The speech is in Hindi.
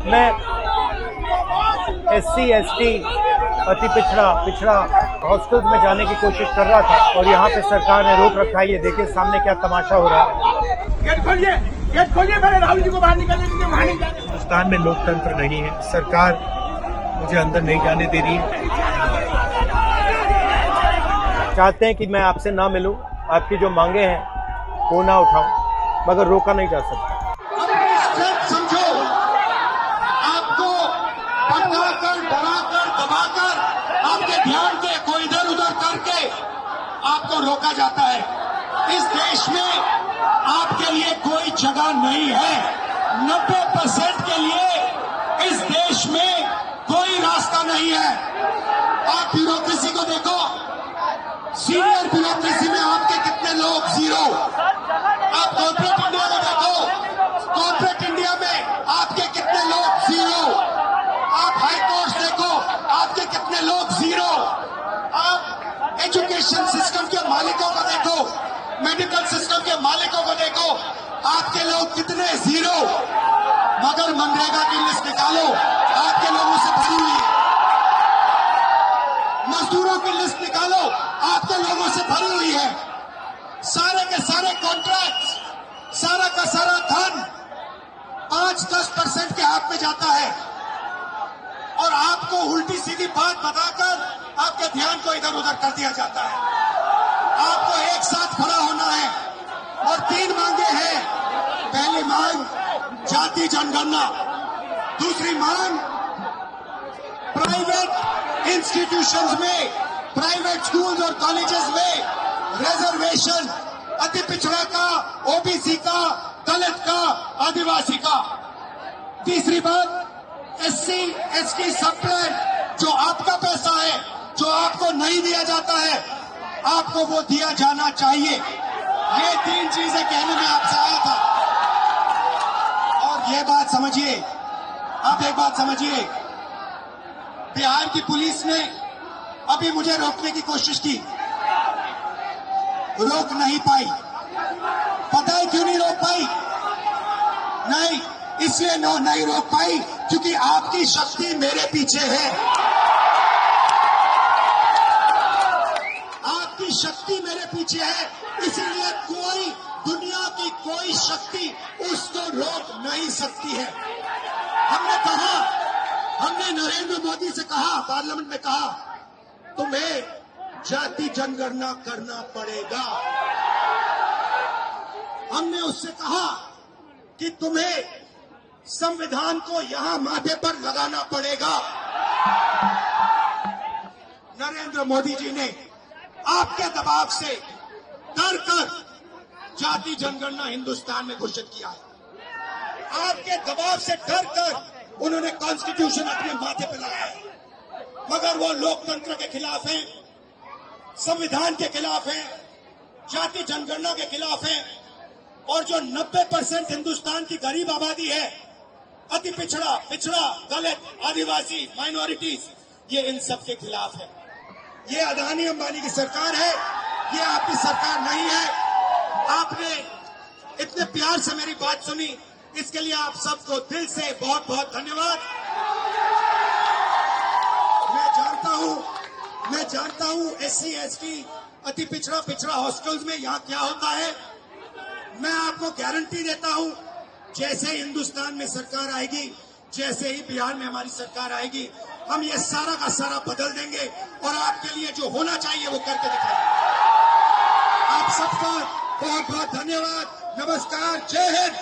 मैं SC ST अति पिछड़ा हॉस्टल्स में जाने की कोशिश कर रहा था और यहाँ पे सरकार ने रोक रखा है। ये देखिए सामने क्या तमाशा हो रहा है। गेट खोलिए पहले राहुल जी को बाहर निकालने दीजिए, वहां नहीं जाने। हिंदुस्तान में लोकतंत्र नहीं है, सरकार मुझे अंदर नहीं जाने दे रही है। चाहते हैं कि मैं आपसे ना मिलूं, आपकी जो मांगे हैं वो ना उठाऊं, मगर रोका नहीं जा सकता। समझो, आपको भटकाकर, डराकर, दबाकर, आपके ध्यान को इधर उधर करके आपको रोका जाता है। इस देश में आपके लिए कोई जगह नहीं है। 90% के लिए इस देश में कोई रास्ता नहीं है। आप ब्यूरोक्रेसी को देखो, सीनियर ब्यूरोक्रेसी में आपके कितने लोग, जीरो। आप कॉर्पोरेट इंडिया को देखो, कॉर्पोरेट इंडिया में आपके कितने लोग, जीरो। आप हाई कोर्ट देखो, आपके कितने लोग, जीरो। आप एजुकेशन सिस्टम के मालिकों को देखो, मेडिकल सिस्टम के मालिकों को देखो, आपके लोग कितने, जीरो। मगर मनरेगा की लिस्ट निकालो, आपके लोगों से भरी हुई है। मजदूरों की लिस्ट निकालो, आपके लोगों से भरी हुई है। सारे के सारे कॉन्ट्रैक्ट, सारा का सारा धन 5-10% के हाथ में जाता है और आपको उल्टी सीधी बात बताकर आपके ध्यान को इधर उधर कर दिया जाता है। आपको एक साथ खड़ा होना है और 3 मांगे हैं। पहली मांग जाति जनगणना, दूसरी मांग प्राइवेट इंस्टीट्यूशंस में, प्राइवेट स्कूल्स और कॉलेजेस में रिजर्वेशन, अति पिछड़ा का, ओबीसी का, दलित का, आदिवासी का। तीसरी बात SC ST सब प्लान, जो आपका पैसा है, जो आपको नहीं दिया जाता है, आपको वो दिया जाना चाहिए। ये 3 चीजें कहने में आपसे आया था। और ये बात समझिए, आप एक बात समझिए, बिहार की पुलिस ने अभी मुझे रोकने की कोशिश की, रोक नहीं पाई। पता है क्यों नहीं रोक पाई? नहीं, इसलिए नहीं रोक पाई क्योंकि आपकी शक्ति मेरे पीछे है। आपकी शक्ति मेरे पीछे है, इसलिए कोई, दुनिया की कोई शक्ति उसको रोक नहीं सकती है। हमने नरेंद्र मोदी से कहा, पार्लियामेंट में कहा, तुम्हें जाति जनगणना करना पड़ेगा। हमने उससे कहा कि तुम्हें संविधान को यहां माथे पर लगाना पड़ेगा। नरेंद्र मोदी जी ने आपके दबाव से डर कर जाति जनगणना हिंदुस्तान में घोषित किया है। आपके दबाव से डर कर उन्होंने कॉन्स्टिट्यूशन अपने माथे पर लगाया है। मगर वो लोकतंत्र के खिलाफ हैं, संविधान के खिलाफ हैं, जाति जनगणना के खिलाफ हैं। और जो 90% हिंदुस्तान की गरीब आबादी है, अति पिछड़ा, दलित, आदिवासी, माइनॉरिटीज, ये इन सब के खिलाफ है। ये अदानी अंबानी की सरकार है, ये आपकी सरकार नहीं है। आपने इतने प्यार से मेरी बात सुनी, इसके लिए आप सबको दिल से बहुत बहुत धन्यवाद। मैं जानता हूं SC ST अति पिछड़ा हॉस्टल्स में यहाँ क्या होता है। मैं आपको गारंटी देता हूं, जैसे हिंदुस्तान में सरकार आएगी, जैसे ही बिहार में हमारी सरकार आएगी, हम ये सारा का सारा बदल देंगे और आपके लिए जो होना चाहिए वो करके दिखाएंगे। आप सबका बहुत बहुत धन्यवाद। नमस्कार, जय हिंद।